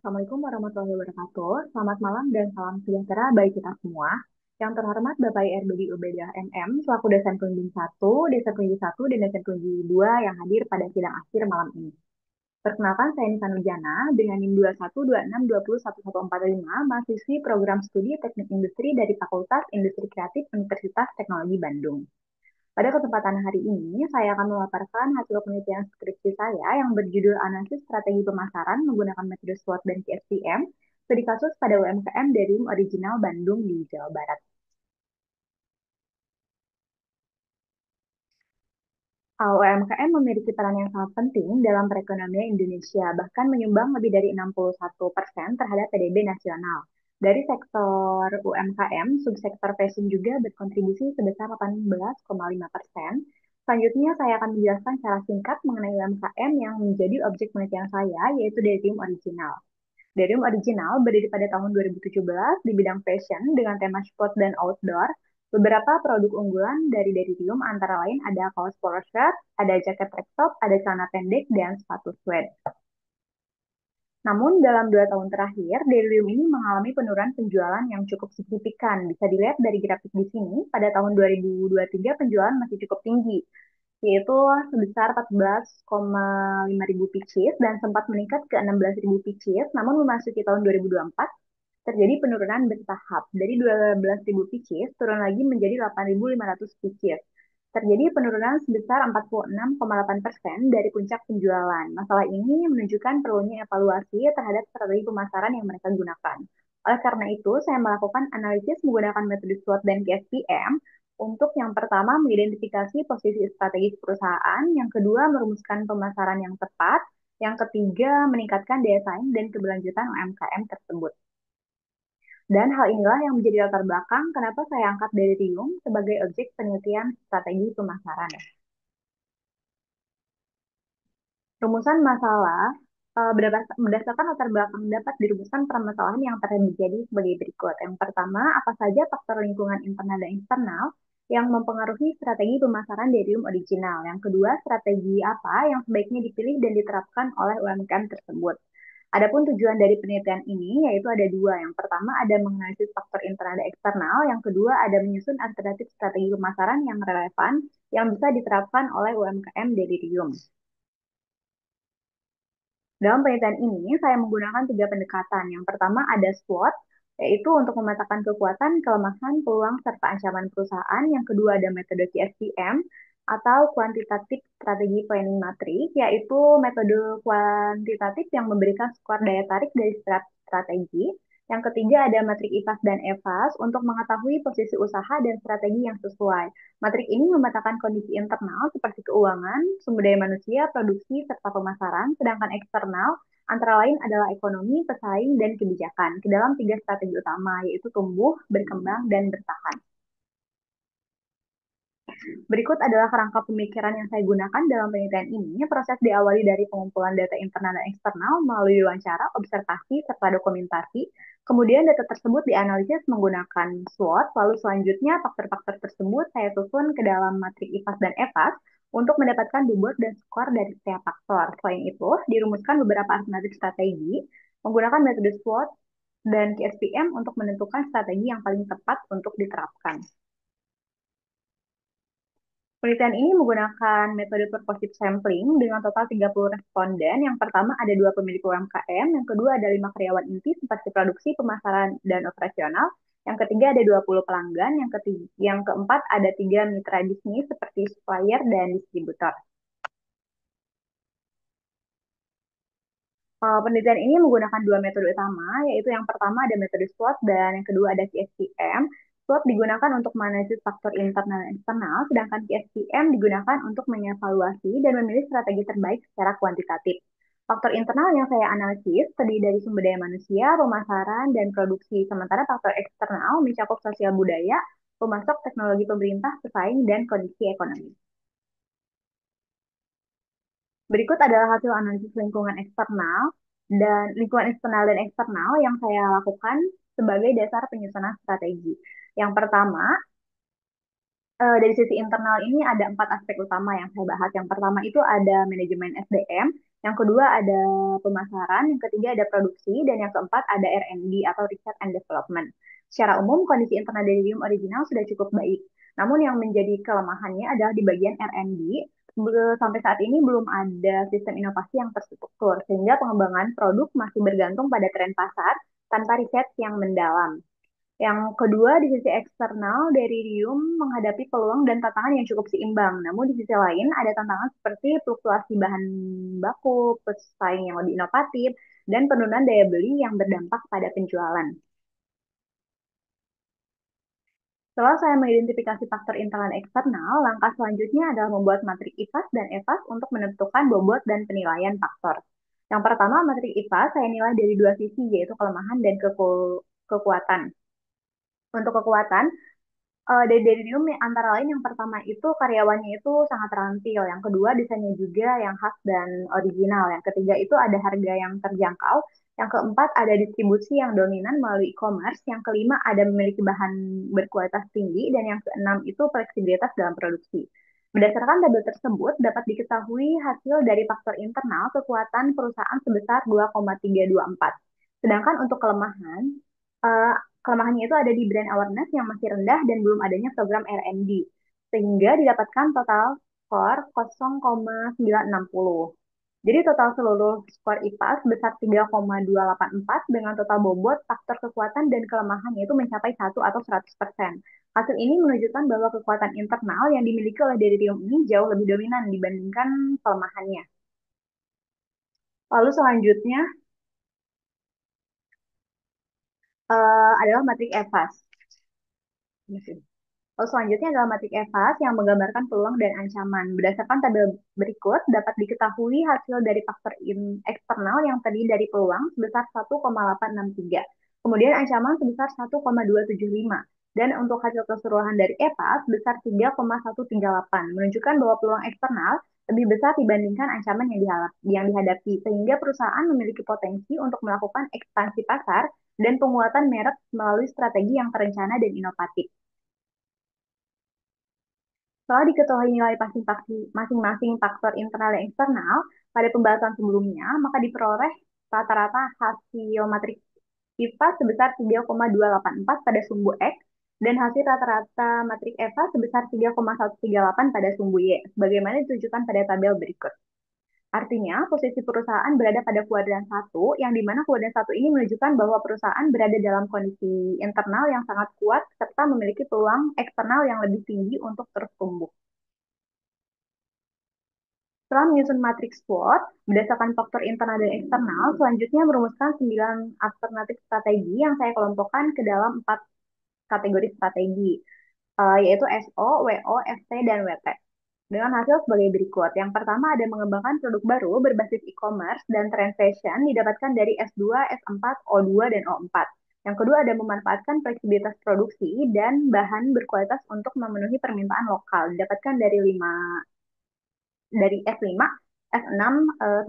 Assalamualaikum warahmatullahi wabarakatuh. Selamat malam dan salam sejahtera bagi kita semua. Yang terhormat Bapak IRBD Ubedah MM, selaku dosen pembimbing 1, dosen pembimbing 1, dan dosen pembimbing 2 yang hadir pada sidang akhir malam ini. Perkenalkan, saya Nisa Nurjana dengan NIM 2126201145, mahasiswi program studi Teknik Industri dari Fakultas Industri Kreatif Universitas Teknologi Bandung. Pada kesempatan hari ini, saya akan memaparkan hasil penelitian skripsi saya yang berjudul Analisis Strategi Pemasaran menggunakan metode SWOT dan KSPM, studi kasus pada UMKM dari Original Bandung di Jawa Barat. UMKM memiliki peran yang sangat penting dalam perekonomian Indonesia, bahkan menyumbang lebih dari 61% terhadap PDB nasional. Dari sektor UMKM, subsektor fashion juga berkontribusi sebesar 18,5%. Selanjutnya, saya akan menjelaskan secara singkat mengenai UMKM yang menjadi objek penelitian saya, yaitu Derium Original. Derium Original berdiri pada tahun 2017 di bidang fashion dengan tema sport dan outdoor. Beberapa produk unggulan dari Derium antara lain ada kaos polo shirt, ada jaket tank top, ada celana pendek, dan sepatu suede. Namun dalam 2 tahun terakhir, Derium ini mengalami penurunan penjualan yang cukup signifikan. Bisa dilihat dari grafik di sini, pada tahun 2023 penjualan masih cukup tinggi, yaitu sebesar 14,5 ribu pieces dan sempat meningkat ke 16 ribu pieces, namun memasuki tahun 2024 terjadi penurunan bertahap. Dari 12.000 pieces turun lagi menjadi 8.500 pieces. Terjadi penurunan sebesar 46,8% dari puncak penjualan. Masalah ini menunjukkan perlunya evaluasi terhadap strategi pemasaran yang mereka gunakan. Oleh karena itu, saya melakukan analisis menggunakan metode SWOT dan KSPM untuk yang pertama mengidentifikasi posisi strategis perusahaan, yang kedua merumuskan pemasaran yang tepat, yang ketiga meningkatkan daya saing dan keberlanjutan UMKM tersebut. Dan hal inilah yang menjadi latar belakang kenapa saya angkat Derium sebagai objek penelitian strategi pemasaran. Rumusan masalah berdasarkan latar belakang dapat dirumuskan permasalahan yang terjadi sebagai berikut. Yang pertama, apa saja faktor lingkungan internal dan eksternal yang mempengaruhi strategi pemasaran Derium Original. Yang kedua, strategi apa yang sebaiknya dipilih dan diterapkan oleh UMKM tersebut. Adapun tujuan dari penelitian ini yaitu ada dua. Yang pertama ada menganalisis faktor internal dan eksternal, yang kedua ada menyusun alternatif strategi pemasaran yang relevan yang bisa diterapkan oleh UMKM Derium. Dalam penelitian ini, saya menggunakan 3 pendekatan. Yang pertama ada SWOT, yaitu untuk memetakan kekuatan, kelemahan, peluang, serta ancaman perusahaan. Yang kedua ada metode QSPM, atau Quantitative Strategy Planning Matrix, yaitu metode kuantitatif yang memberikan skor daya tarik dari strategi. Yang ketiga ada matrik IFAS dan EFAS untuk mengetahui posisi usaha dan strategi yang sesuai. Matrik ini memetakan kondisi internal seperti keuangan, sumber daya manusia, produksi, serta pemasaran, sedangkan eksternal antara lain adalah ekonomi, pesaing, dan kebijakan ke dalam 3 strategi utama, yaitu tumbuh, berkembang, dan bertahan. Berikut adalah kerangka pemikiran yang saya gunakan dalam penelitian ini. Proses diawali dari pengumpulan data internal dan eksternal melalui wawancara, observasi, serta dokumentasi. Kemudian data tersebut dianalisis menggunakan SWOT, lalu selanjutnya faktor-faktor tersebut saya susun ke dalam matrik IFAS dan EFAS untuk mendapatkan bobot dan skor dari setiap faktor. Selain itu, dirumuskan beberapa alternatif strategi menggunakan metode SWOT dan KSPM untuk menentukan strategi yang paling tepat untuk diterapkan. Penelitian ini menggunakan metode purposive sampling dengan total 30 responden. Yang pertama ada 2 pemilik UMKM, yang kedua ada 5 karyawan inti seperti produksi, pemasaran, dan operasional. Yang ketiga ada 20 pelanggan, yang keempat ada 3 mitra bisnis seperti supplier dan distributor. Penelitian ini menggunakan 2 metode utama, yaitu yang pertama ada metode SWOT dan yang kedua ada KSPM. SWOT digunakan untuk menganalisis faktor internal dan eksternal, sedangkan KSPM digunakan untuk mengevaluasi dan memilih strategi terbaik secara kuantitatif. Faktor internal yang saya analisis terdiri dari sumber daya manusia, pemasaran, dan produksi, sementara faktor eksternal mencakup sosial budaya, pemasok, teknologi pemerintah, pesaing, dan kondisi ekonomi. Berikut adalah hasil analisis lingkungan eksternal dan eksternal yang saya lakukan sebagai dasar penyusunan strategi. Yang pertama, dari sisi internal ini ada 4 aspek utama yang saya bahas. Yang pertama itu ada manajemen SDM, Yang kedua ada pemasaran, yang ketiga ada produksi, dan yang keempat ada R&D atau Research and Development. Secara umum, kondisi internal Delirium original sudah cukup baik. Namun yang menjadi kelemahannya adalah di bagian R&D. Sampai saat ini belum ada sistem inovasi yang terstruktur, sehingga pengembangan produk masih bergantung pada tren pasar tanpa riset yang mendalam. Yang kedua, di sisi eksternal, Deririum menghadapi peluang dan tantangan yang cukup seimbang. Namun di sisi lain, ada tantangan seperti fluktuasi bahan baku, pesaing yang lebih inovatif, dan penurunan daya beli yang berdampak pada penjualan. Setelah saya mengidentifikasi faktor internal dan eksternal, langkah selanjutnya adalah membuat matrik IFAS dan EVAS untuk menentukan bobot dan penilaian faktor. Yang pertama, matrik IFAS saya nilai dari dua sisi, yaitu kelemahan dan kekuatan. Untuk kekuatan, dari Delirium antara lain yang pertama itu karyawannya itu sangat terampil, yang kedua desainnya juga yang khas dan original, yang ketiga itu ada harga yang terjangkau, yang keempat ada distribusi yang dominan melalui e-commerce, yang kelima ada memiliki bahan berkualitas tinggi, dan yang keenam itu fleksibilitas dalam produksi. Berdasarkan tabel tersebut, dapat diketahui hasil dari faktor internal kekuatan perusahaan sebesar 2,324. Sedangkan untuk kelemahan, eh, kelemahannya itu ada di brand awareness yang masih rendah dan belum adanya program R&D, sehingga didapatkan total skor 0,960. Jadi total seluruh skor IPA sebesar 3,284 dengan total bobot, faktor kekuatan, dan kelemahannya itu mencapai 1 atau 100%. Hasil ini menunjukkan bahwa kekuatan internal yang dimiliki oleh Delirium ini jauh lebih dominan dibandingkan kelemahannya. Lalu selanjutnya adalah matrik EVAS. Lalu selanjutnya adalah matrik EVAS yang menggambarkan peluang dan ancaman. Berdasarkan tabel berikut, dapat diketahui hasil dari faktor eksternal yang terdiri dari peluang sebesar 1,863. Kemudian ancaman sebesar 1,275. Dan untuk hasil keseluruhan dari EVAS sebesar 3,138, menunjukkan bahwa peluang eksternal lebih besar dibandingkan ancaman yang dihadapi, sehingga perusahaan memiliki potensi untuk melakukan ekspansi pasar dan penguatan merek melalui strategi yang terencana dan inovatif. Setelah diketahui nilai masing-masing faktor internal dan eksternal pada pembahasan sebelumnya, maka diperoleh rata-rata hasil matrik IPA sebesar 3,284 pada sumbu X dan hasil rata-rata matrik EVA sebesar 3,138 pada sumbu Y, sebagaimana ditunjukkan pada tabel berikut. Artinya, posisi perusahaan berada pada kuadran satu, yang dimana kuadran satu ini menunjukkan bahwa perusahaan berada dalam kondisi internal yang sangat kuat, serta memiliki peluang eksternal yang lebih tinggi untuk terus tumbuh. Setelah menyusun matriks SWOT, berdasarkan faktor internal dan eksternal, selanjutnya merumuskan 9 alternatif strategi yang saya kelompokkan ke dalam 4 kategori strategi, yaitu SO, WO, FT, dan WT. Dengan hasil sebagai berikut. Yang pertama ada mengembangkan produk baru berbasis e-commerce dan trend fashion didapatkan dari S2, S4, O2, dan O4. Yang kedua ada memanfaatkan fleksibilitas produksi dan bahan berkualitas untuk memenuhi permintaan lokal didapatkan dari 5 dari S5, S6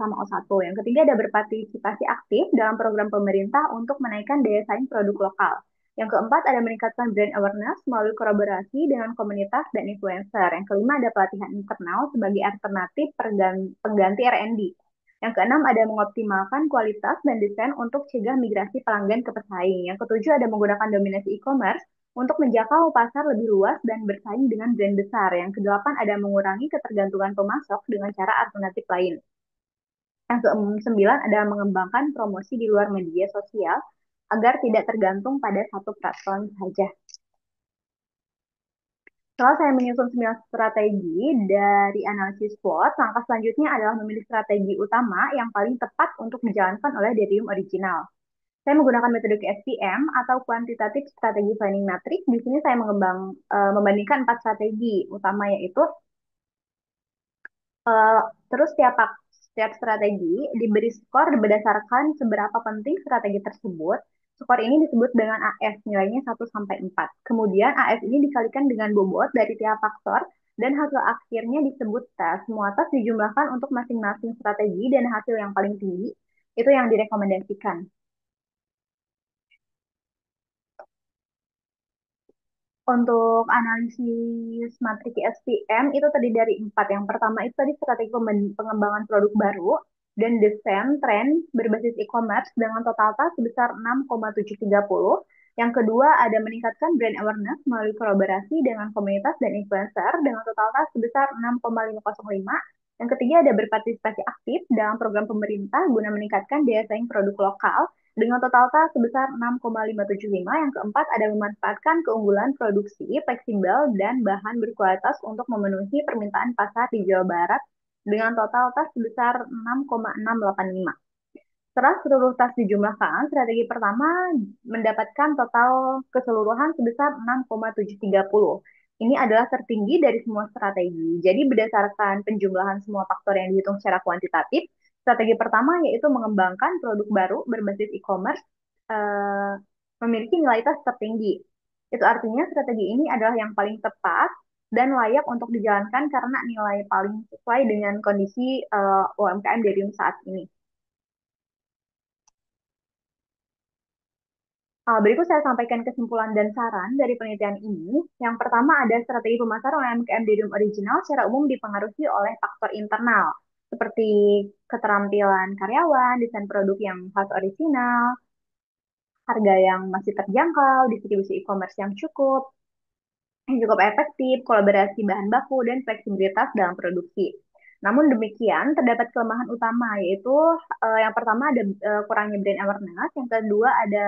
sama O1. Yang ketiga ada berpartisipasi aktif dalam program pemerintah untuk menaikkan daya saing produk lokal. Yang keempat ada meningkatkan brand awareness melalui kolaborasi dengan komunitas dan influencer. Yang kelima ada pelatihan internal sebagai alternatif pengganti R&D. Yang keenam ada mengoptimalkan kualitas dan desain untuk cegah migrasi pelanggan ke pesaing. Yang ketujuh ada menggunakan dominasi e-commerce untuk menjangkau pasar lebih luas dan bersaing dengan brand besar. Yang kedelapan ada mengurangi ketergantungan pemasok dengan cara alternatif lain. Yang kesembilan ada mengembangkan promosi di luar media sosial agar tidak tergantung pada satu platform saja. Setelah saya menyusun 9 strategi dari analisis SWOT, langkah selanjutnya adalah memilih strategi utama yang paling tepat untuk dijalankan oleh Delirium original. Saya menggunakan metode SPM atau Quantitative Strategy Planning Matrix. Di sini saya membandingkan 4 strategi utama, yaitu eh, terus setiap strategi diberi skor berdasarkan seberapa penting strategi tersebut. Skor ini disebut dengan AS, nilainya 1 sampai 4. Kemudian AS ini dikalikan dengan bobot dari tiap faktor dan hasil akhirnya disebut tes. Semua tes dijumlahkan untuk masing-masing strategi dan hasil yang paling tinggi itu yang direkomendasikan. Untuk analisis matrik SPM itu terdiri dari 4. Yang pertama itu tadi strategi pengembangan produk baru. dan desain tren berbasis e-commerce dengan total tas sebesar 6,730. Yang kedua ada meningkatkan brand awareness melalui kolaborasi dengan komunitas dan influencer dengan total tas sebesar 6,505. Yang ketiga ada berpartisipasi aktif dalam program pemerintah guna meningkatkan daya saing produk lokal dengan total tas sebesar 6,575. Yang keempat ada memanfaatkan keunggulan produksi fleksibel dan bahan berkualitas untuk memenuhi permintaan pasar di Jawa Barat dengan total tas sebesar 6,685. Setelah seluruh tas dijumlahkan, strategi pertama mendapatkan total keseluruhan sebesar 6,730. Ini adalah tertinggi dari semua strategi. Jadi berdasarkan penjumlahan semua faktor yang dihitung secara kuantitatif, strategi pertama yaitu mengembangkan produk baru berbasis e-commerce eh, memiliki nilai tas tertinggi. Itu artinya strategi ini adalah yang paling tepat dan layak untuk dijalankan karena nilai paling sesuai dengan kondisi UMKM Derium saat ini. Berikut saya sampaikan kesimpulan dan saran dari penelitian ini. Yang pertama ada strategi pemasaran UMKM Dedium Original secara umum dipengaruhi oleh faktor internal, seperti keterampilan karyawan, desain produk yang khas orisinal, harga yang masih terjangkau, distribusi e-commerce yang cukup efektif, kolaborasi bahan baku, dan fleksibilitas dalam produksi. Namun demikian, terdapat kelemahan utama, yaitu yang pertama ada kurangnya brand awareness, yang kedua ada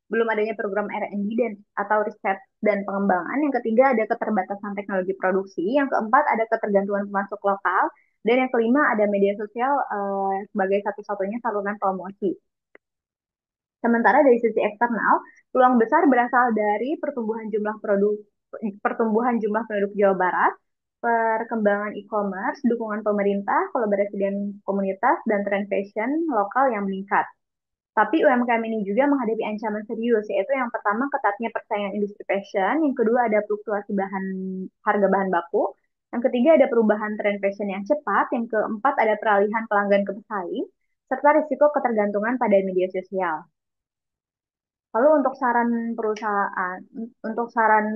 belum adanya program R&D dan atau riset dan pengembangan, yang ketiga ada keterbatasan teknologi produksi, yang keempat ada ketergantungan pemasok lokal, dan yang kelima ada media sosial sebagai satu-satunya saluran promosi. Sementara dari sisi eksternal, peluang besar berasal dari pertumbuhan jumlah penduduk Jawa Barat, perkembangan e-commerce, dukungan pemerintah, kolaborasi dengan komunitas, dan tren fashion lokal yang meningkat. Tapi UMKM ini juga menghadapi ancaman serius, yaitu yang pertama ketatnya persaingan industri fashion, yang kedua ada fluktuasi harga bahan baku, yang ketiga ada perubahan tren fashion yang cepat, yang keempat ada peralihan pelanggan ke pesaing, serta risiko ketergantungan pada media sosial. Lalu untuk saran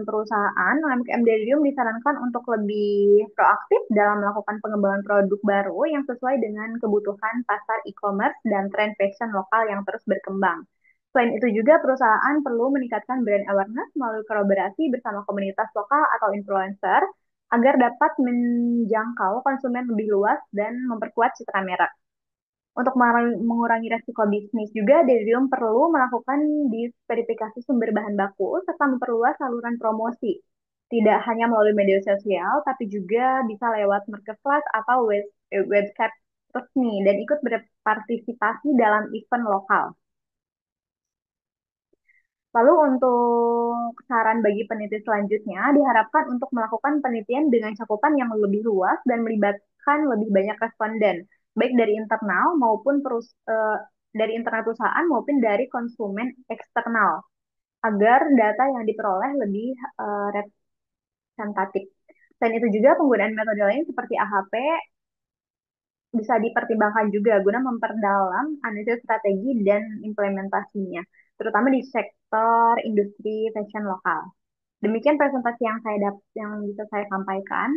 perusahaan, UMKM Delirium disarankan untuk lebih proaktif dalam melakukan pengembangan produk baru yang sesuai dengan kebutuhan pasar e-commerce dan tren fashion lokal yang terus berkembang. Selain itu juga perusahaan perlu meningkatkan brand awareness melalui kolaborasi bersama komunitas lokal atau influencer agar dapat menjangkau konsumen lebih luas dan memperkuat citra merek. Untuk mengurangi resiko bisnis juga, Delium perlu melakukan diverifikasi sumber bahan baku serta memperluas saluran promosi. Tidak hanya melalui media sosial, tapi juga bisa lewat marketplace atau website resmi dan ikut berpartisipasi dalam event lokal. Lalu untuk saran bagi peneliti selanjutnya, diharapkan untuk melakukan penelitian dengan cakupan yang lebih luas dan melibatkan lebih banyak responden, baik dari internal maupun dari internal perusahaan maupun dari konsumen eksternal, agar data yang diperoleh lebih representatif. Selain itu juga penggunaan metode lain seperti AHP bisa dipertimbangkan juga guna memperdalam analisis strategi dan implementasinya, terutama di sektor industri fashion lokal. Demikian presentasi yang bisa saya sampaikan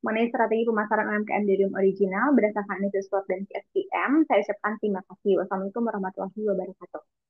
mengenai strategi pemasaran UMKM Dedium Original berdasarkan analisis SWOT dan CSPM. Saya ucapkan terima kasih. Wassalamualaikum warahmatullahi wabarakatuh.